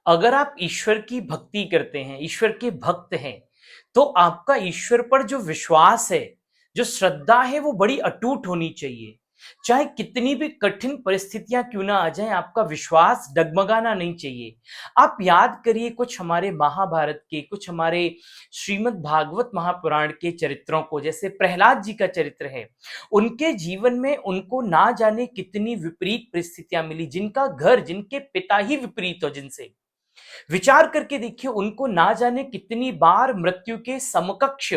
अगर आप ईश्वर की भक्ति करते हैं, ईश्वर के भक्त हैं, तो आपका ईश्वर पर जो विश्वास है, जो श्रद्धा है, वो बड़ी अटूट होनी चाहिए। चाहे कितनी भी कठिन परिस्थितियां क्यों ना आ जाएं, आपका विश्वास डगमगाना नहीं चाहिए। आप याद करिए कुछ हमारे महाभारत के, कुछ हमारे श्रीमद् भागवत महापुराण के चरित्रों को, जैसे प्रहलाद जी का चरित्र है। उनके जीवन में उनको ना जाने कितनी विपरीत परिस्थितियां मिली, जिनका घर, जिनके पिता ही विपरीत हो जिनसे। विचार करके देखिए, उनको ना जाने कितनी बार मृत्यु के समकक्ष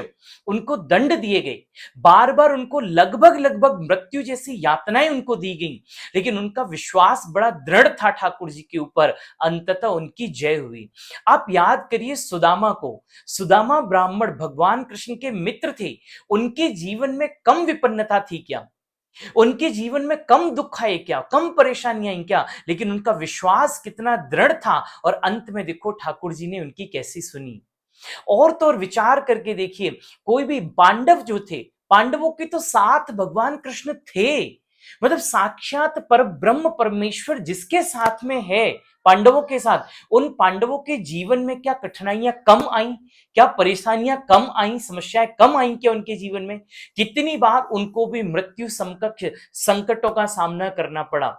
उनको दंड दिए गए, बार बार उनको लगभग लगभग मृत्यु जैसी यातनाएं उनको दी गई, लेकिन उनका विश्वास बड़ा दृढ़ था ठाकुर जी के ऊपर। अंततः उनकी जय हुई। आप याद करिए सुदामा को। सुदामा ब्राह्मण भगवान कृष्ण के मित्र थे। उनके जीवन में कम विपन्नता थी क्या? उनके जीवन में कम दुख आए क्या, कम परेशानियां आई क्या? लेकिन उनका विश्वास कितना दृढ़ था, और अंत में देखो ठाकुर जी ने उनकी कैसी सुनी। और तो और विचार करके देखिए, कोई भी पांडव जो थे, पांडवों के तो साथ भगवान कृष्ण थे। मतलब साक्षात पर ब्रह्म परमेश्वर जिसके साथ में है, पांडवों के साथ, उन पांडवों के जीवन में क्या कठिनाइयां कम आई? क्या परेशानियां कम आई? समस्याएं कम आई क्या उनके जीवन में? कितनी बार उनको भी मृत्यु समकक्ष संकटों का सामना करना पड़ा,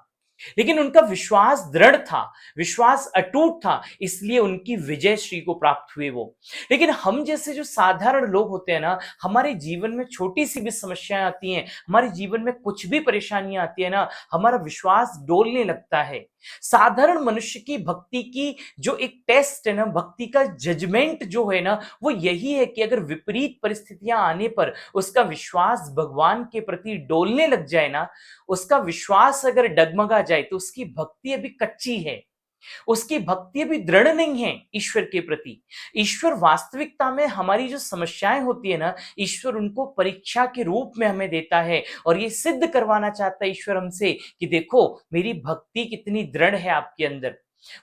लेकिन उनका विश्वास दृढ़ था, विश्वास अटूट था, इसलिए उनकी विजय श्री को प्राप्त हुए वो। लेकिन हम जैसे जो साधारण लोग होते हैं ना, हमारे जीवन में छोटी सी भी समस्याएं आती हैं, हमारे जीवन में कुछ भी परेशानियां आती है ना, हमारा विश्वास डोलने लगता है। साधारण मनुष्य की भक्ति की जो एक टेस्ट है ना, भक्ति का जजमेंट जो है ना, वो यही है कि अगर विपरीत परिस्थितियां आने पर उसका विश्वास भगवान के प्रति डोलने लग जाए ना, उसका विश्वास अगर डगमगा जाए, तो उसकी भक्ति अभी कच्ची है, उसकी भक्ति अभी दृढ़ नहीं है ईश्वर के प्रति। ईश्वर वास्तविकता में हमारी जो समस्याएं होती है ना, ईश्वर उनको परीक्षा के रूप में हमें देता है, और ये सिद्ध करवाना चाहता है ईश्वर हमसे कि देखो मेरी भक्ति कितनी दृढ़ है आपके अंदर।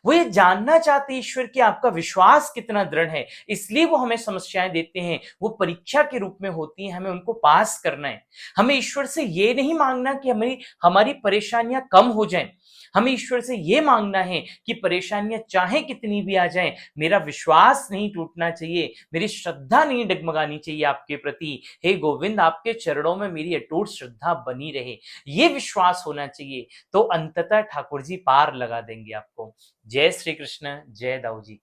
वो ये जानना चाहते हैं ईश्वर कि आपका विश्वास कितना दृढ़ है, इसलिए वो हमें समस्याएं देते हैं। वो परीक्षा के रूप में होती हैं, हमें उनको पास करना है। हमें ईश्वर से ये नहीं मांगना कि हमें हमारी परेशानियां कम हो जाएं। हमें ईश्वर से ये मांगना है कि परेशानियां चाहे कितनी भी आ जाएं, मेरा विश्वास नहीं टूटना चाहिए, मेरी श्रद्धा नहीं डगमगानी चाहिए आपके प्रति। हे गोविंद, आपके चरणों में मेरी अटूट श्रद्धा बनी रहे, ये विश्वास होना चाहिए। तो अंततः ठाकुर जी पार लगा देंगे आपको। जय श्री कृष्ण, जय दाऊ जी।